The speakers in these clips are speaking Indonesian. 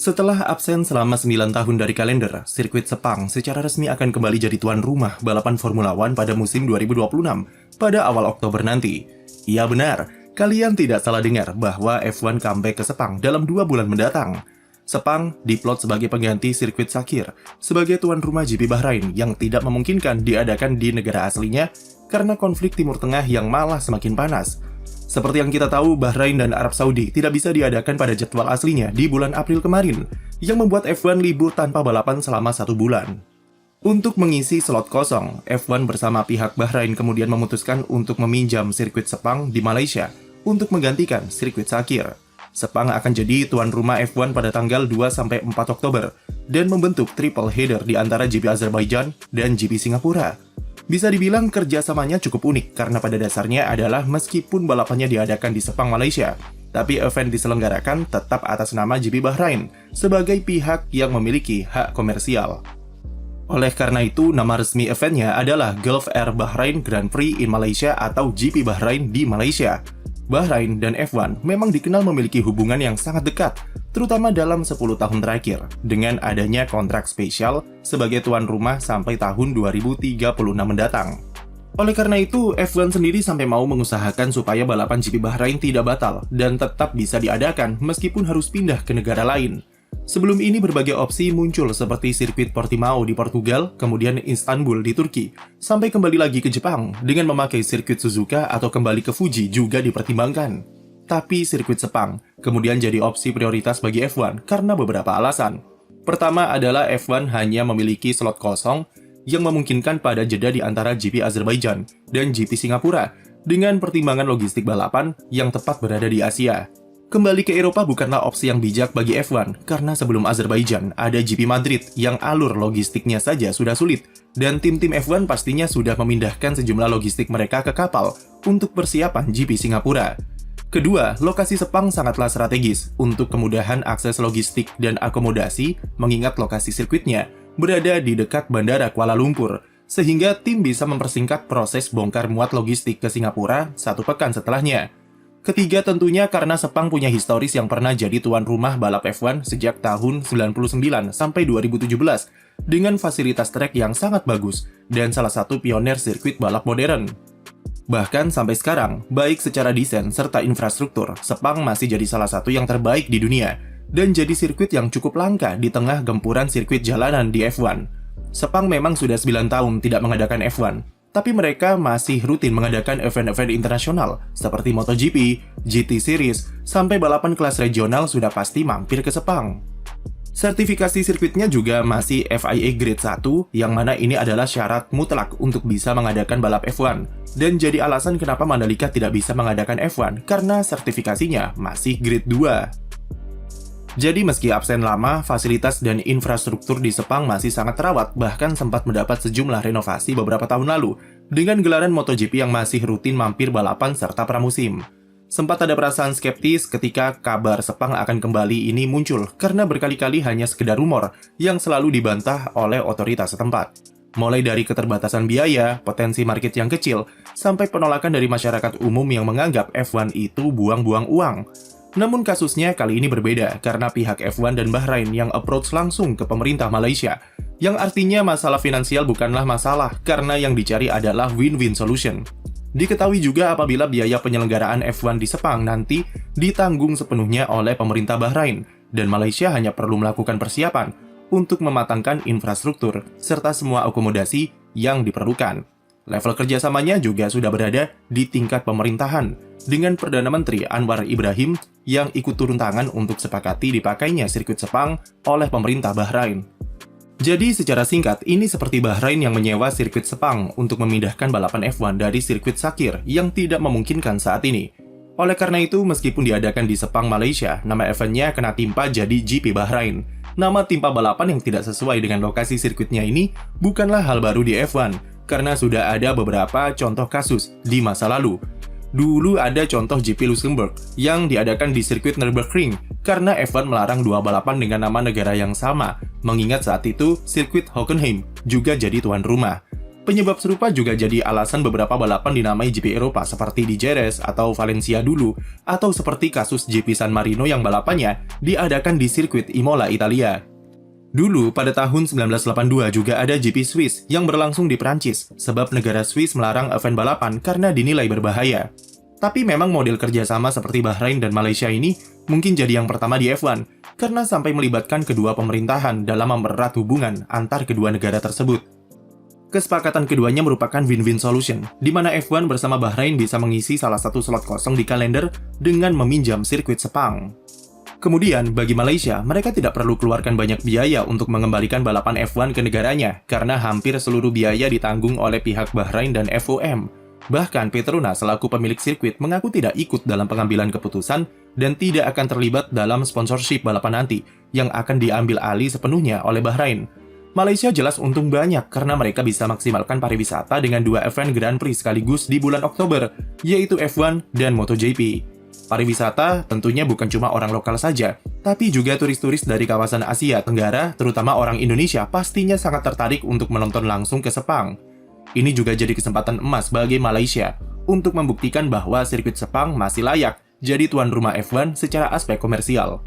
Setelah absen selama 9 tahun dari kalender, sirkuit Sepang secara resmi akan kembali jadi tuan rumah balapan Formula One pada musim 2026 pada awal Oktober nanti. Iya benar, kalian tidak salah dengar bahwa F1 comeback ke Sepang dalam 2 bulan mendatang. Sepang diplot sebagai pengganti sirkuit Sakir sebagai tuan rumah GP Bahrain yang tidak memungkinkan diadakan di negara aslinya karena konflik Timur Tengah yang malah semakin panas. Seperti yang kita tahu, Bahrain dan Arab Saudi tidak bisa diadakan pada jadwal aslinya di bulan April kemarin, yang membuat F1 libur tanpa balapan selama 1 bulan. Untuk mengisi slot kosong, F1 bersama pihak Bahrain kemudian memutuskan untuk meminjam sirkuit Sepang di Malaysia untuk menggantikan sirkuit Sakir. Sepang akan jadi tuan rumah F1 pada tanggal 2-4 Oktober dan membentuk triple header di antara GP Azerbaijan dan GP Singapura. Bisa dibilang kerjasamanya cukup unik karena pada dasarnya adalah meskipun balapannya diadakan di Sepang, Malaysia, tapi event diselenggarakan tetap atas nama GP Bahrain sebagai pihak yang memiliki hak komersial. Oleh karena itu, nama resmi eventnya adalah Gulf Air Bahrain Grand Prix in Malaysia atau GP Bahrain di Malaysia. Bahrain dan F1 memang dikenal memiliki hubungan yang sangat dekat, terutama dalam 10 tahun terakhir, dengan adanya kontrak spesial sebagai tuan rumah sampai tahun 2036 mendatang. Oleh karena itu, F1 sendiri sampai mau mengusahakan supaya balapan GP Bahrain tidak batal dan tetap bisa diadakan meskipun harus pindah ke negara lain. Sebelum ini berbagai opsi muncul seperti sirkuit Portimao di Portugal, kemudian Istanbul di Turki, sampai kembali lagi ke Jepang dengan memakai sirkuit Suzuka atau kembali ke Fuji juga dipertimbangkan. Tapi sirkuit Sepang kemudian jadi opsi prioritas bagi F1 karena beberapa alasan. Pertama adalah F1 hanya memiliki slot kosong yang memungkinkan pada jeda di antara GP Azerbaijan dan GP Singapura dengan pertimbangan logistik balapan yang tepat berada di Asia. Kembali ke Eropa bukanlah opsi yang bijak bagi F1 karena sebelum Azerbaijan ada GP Madrid yang alur logistiknya saja sudah sulit dan tim-tim F1 pastinya sudah memindahkan sejumlah logistik mereka ke kapal untuk persiapan GP Singapura. Kedua, lokasi Sepang sangatlah strategis untuk kemudahan akses logistik dan akomodasi mengingat lokasi sirkuitnya berada di dekat Bandara Kuala Lumpur, sehingga tim bisa mempersingkat proses bongkar muat logistik ke Singapura 1 pekan setelahnya. Ketiga, tentunya karena Sepang punya historis yang pernah jadi tuan rumah balap F1 sejak tahun 99 sampai 2017 dengan fasilitas trek yang sangat bagus dan salah satu pionir sirkuit balap modern. Bahkan sampai sekarang, baik secara desain serta infrastruktur, Sepang masih jadi salah satu yang terbaik di dunia dan jadi sirkuit yang cukup langka di tengah gempuran sirkuit jalanan di F1. Sepang memang sudah 9 tahun tidak mengadakan F1, tapi mereka masih rutin mengadakan event-event internasional seperti MotoGP, GT Series, sampai balapan kelas regional sudah pasti mampir ke Sepang. Sertifikasi sirkuitnya juga masih FIA Grade 1, yang mana ini adalah syarat mutlak untuk bisa mengadakan balap F1, dan jadi alasan kenapa Mandalika tidak bisa mengadakan F1 karena sertifikasinya masih Grade 2. Jadi meski absen lama, fasilitas dan infrastruktur di Sepang masih sangat terawat, bahkan sempat mendapat sejumlah renovasi beberapa tahun lalu, dengan gelaran MotoGP yang masih rutin mampir balapan serta pramusim. Sempat ada perasaan skeptis ketika kabar Sepang akan kembali ini muncul, karena berkali-kali hanya sekedar rumor yang selalu dibantah oleh otoritas setempat. Mulai dari keterbatasan biaya, potensi market yang kecil, sampai penolakan dari masyarakat umum yang menganggap F1 itu buang-buang uang. Namun kasusnya kali ini berbeda karena pihak F1 dan Bahrain yang approach langsung ke pemerintah Malaysia, yang artinya masalah finansial bukanlah masalah karena yang dicari adalah win-win solution. Diketahui juga apabila biaya penyelenggaraan F1 di Sepang nanti ditanggung sepenuhnya oleh pemerintah Bahrain, dan Malaysia hanya perlu melakukan persiapan untuk mematangkan infrastruktur serta semua akomodasi yang diperlukan. Level kerjasamanya juga sudah berada di tingkat pemerintahan, dengan Perdana Menteri Anwar Ibrahim yang ikut turun tangan untuk sepakati dipakainya sirkuit Sepang oleh pemerintah Bahrain. Jadi secara singkat, ini seperti Bahrain yang menyewa sirkuit Sepang untuk memindahkan balapan F1 dari sirkuit Sakir yang tidak memungkinkan saat ini. Oleh karena itu, meskipun diadakan di Sepang, Malaysia, nama eventnya kena timpa jadi GP Bahrain. Nama timpa balapan yang tidak sesuai dengan lokasi sirkuitnya ini bukanlah hal baru di F1, karena sudah ada beberapa contoh kasus di masa lalu. Dulu ada contoh GP Luxembourg yang diadakan di sirkuit Nürburgring karena F1 melarang 2 balapan dengan nama negara yang sama, mengingat saat itu sirkuit Hockenheim juga jadi tuan rumah. Penyebab serupa juga jadi alasan beberapa balapan dinamai GP Eropa seperti di Jerez atau Valencia dulu, atau seperti kasus GP San Marino yang balapannya diadakan di sirkuit Imola, Italia. Dulu, pada tahun 1982 juga ada GP Swiss yang berlangsung di Prancis, sebab negara Swiss melarang event balapan karena dinilai berbahaya. Tapi memang model kerjasama seperti Bahrain dan Malaysia ini mungkin jadi yang pertama di F1, karena sampai melibatkan kedua pemerintahan dalam mempererat hubungan antar kedua negara tersebut. Kesepakatan keduanya merupakan win-win solution, di mana F1 bersama Bahrain bisa mengisi salah satu slot kosong di kalender dengan meminjam sirkuit Sepang. Kemudian, bagi Malaysia, mereka tidak perlu keluarkan banyak biaya untuk mengembalikan balapan F1 ke negaranya, karena hampir seluruh biaya ditanggung oleh pihak Bahrain dan FOM. Bahkan, Petronas selaku pemilik sirkuit mengaku tidak ikut dalam pengambilan keputusan dan tidak akan terlibat dalam sponsorship balapan nanti, yang akan diambil alih sepenuhnya oleh Bahrain. Malaysia jelas untung banyak karena mereka bisa maksimalkan pariwisata dengan dua event Grand Prix sekaligus di bulan Oktober, yaitu F1 dan MotoGP. Pariwisata tentunya bukan cuma orang lokal saja, tapi juga turis-turis dari kawasan Asia Tenggara, terutama orang Indonesia, pastinya sangat tertarik untuk menonton langsung ke Sepang. Ini juga jadi kesempatan emas bagi Malaysia untuk membuktikan bahwa sirkuit Sepang masih layak jadi tuan rumah F1 secara aspek komersial.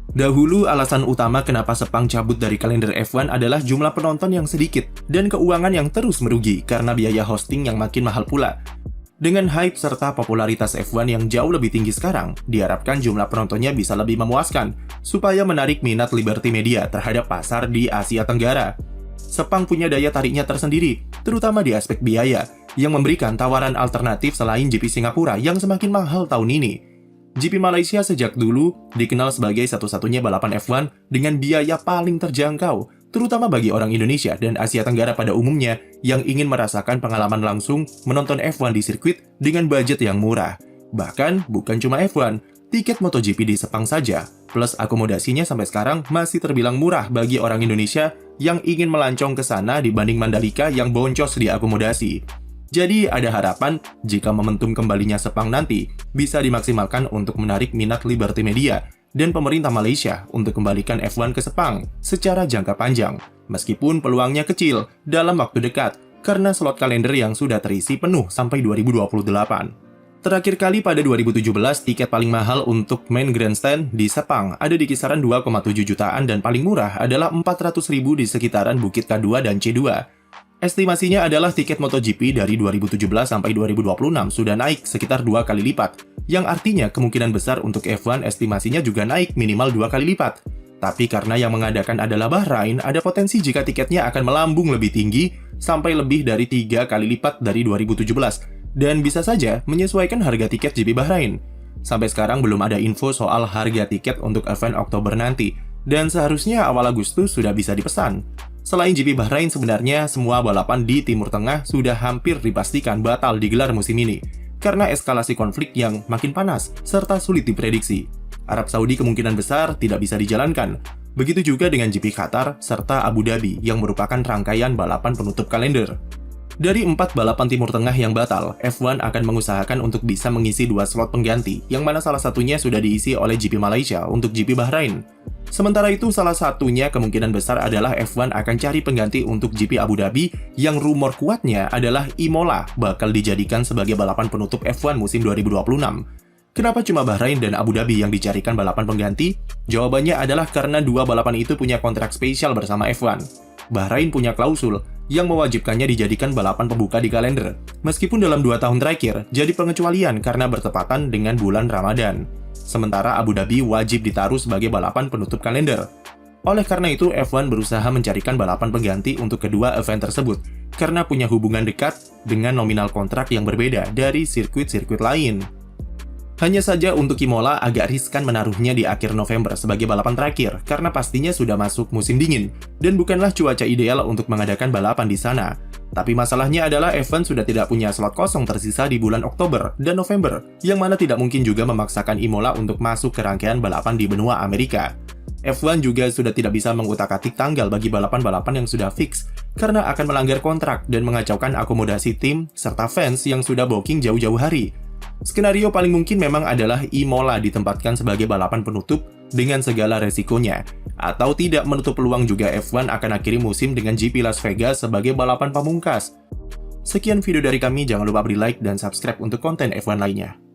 Dahulu, alasan utama kenapa Sepang cabut dari kalender F1 adalah jumlah penonton yang sedikit dan keuangan yang terus merugi karena biaya hosting yang makin mahal pula. Dengan hype serta popularitas F1 yang jauh lebih tinggi sekarang, diharapkan jumlah penontonnya bisa lebih memuaskan, supaya menarik minat Liberty Media terhadap pasar di Asia Tenggara. Sepang punya daya tariknya tersendiri, terutama di aspek biaya, yang memberikan tawaran alternatif selain GP Singapura yang semakin mahal tahun ini. GP Malaysia sejak dulu dikenal sebagai satu-satunya balapan F1 dengan biaya paling terjangkau, terutama bagi orang Indonesia dan Asia Tenggara pada umumnya yang ingin merasakan pengalaman langsung menonton F1 di sirkuit dengan budget yang murah. Bahkan, bukan cuma F1, tiket MotoGP di Sepang saja, plus akomodasinya sampai sekarang masih terbilang murah bagi orang Indonesia yang ingin melancong ke sana dibanding Mandalika yang boncos di akomodasi. Jadi, ada harapan jika momentum kembalinya Sepang nanti bisa dimaksimalkan untuk menarik minat Liberty Media dan pemerintah Malaysia untuk kembalikan F1 ke Sepang secara jangka panjang, meskipun peluangnya kecil dalam waktu dekat karena slot kalender yang sudah terisi penuh sampai 2028. Terakhir kali pada 2017, tiket paling mahal untuk main grandstand di Sepang ada di kisaran 2,7 jutaan dan paling murah adalah 400.000 di sekitaran Bukit K2 dan C2. Estimasinya adalah tiket MotoGP dari 2017 sampai 2026 sudah naik sekitar 2 kali lipat, yang artinya kemungkinan besar untuk F1 estimasinya juga naik minimal 2 kali lipat. Tapi karena yang mengadakan adalah Bahrain, ada potensi jika tiketnya akan melambung lebih tinggi sampai lebih dari 3 kali lipat dari 2017, dan bisa saja menyesuaikan harga tiket GP Bahrain. Sampai sekarang belum ada info soal harga tiket untuk event Oktober nanti, dan seharusnya awal Agustus sudah bisa dipesan. Selain GP Bahrain, sebenarnya semua balapan di Timur Tengah sudah hampir dipastikan batal digelar musim ini, karena eskalasi konflik yang makin panas, serta sulit diprediksi. Arab Saudi kemungkinan besar tidak bisa dijalankan. Begitu juga dengan GP Qatar, serta Abu Dhabi yang merupakan rangkaian balapan penutup kalender. Dari 4 balapan Timur Tengah yang batal, F1 akan mengusahakan untuk bisa mengisi 2 slot pengganti, yang mana salah satunya sudah diisi oleh GP Malaysia untuk GP Bahrain. Sementara itu, salah satunya kemungkinan besar adalah F1 akan cari pengganti untuk GP Abu Dhabi yang rumor kuatnya adalah Imola bakal dijadikan sebagai balapan penutup F1 musim 2026. Kenapa cuma Bahrain dan Abu Dhabi yang dicarikan balapan pengganti? Jawabannya adalah karena 2 balapan itu punya kontrak spesial bersama F1. Bahrain punya klausul yang mewajibkannya dijadikan balapan pembuka di kalender, meskipun dalam 2 tahun terakhir jadi pengecualian karena bertepatan dengan bulan Ramadan. Sementara Abu Dhabi wajib ditaruh sebagai balapan penutup kalender. Oleh karena itu, F1 berusaha mencarikan balapan pengganti untuk kedua event tersebut, karena punya hubungan dekat dengan nominal kontrak yang berbeda dari sirkuit-sirkuit lain. Hanya saja untuk Imola agak riskan menaruhnya di akhir November sebagai balapan terakhir, karena pastinya sudah masuk musim dingin, dan bukanlah cuaca ideal untuk mengadakan balapan di sana. Tapi masalahnya adalah F1 sudah tidak punya slot kosong tersisa di bulan Oktober dan November, yang mana tidak mungkin juga memaksakan Imola untuk masuk ke rangkaian balapan di benua Amerika. F1 juga sudah tidak bisa mengutak-atik tanggal bagi balapan-balapan yang sudah fix, karena akan melanggar kontrak dan mengacaukan akomodasi tim serta fans yang sudah booking jauh-jauh hari. Skenario paling mungkin memang adalah Imola ditempatkan sebagai balapan penutup dengan segala resikonya, atau tidak menutup peluang juga F1 akan akhiri musim dengan GP Las Vegas sebagai balapan pamungkas. Sekian video dari kami, jangan lupa beri like dan subscribe untuk konten F1 lainnya.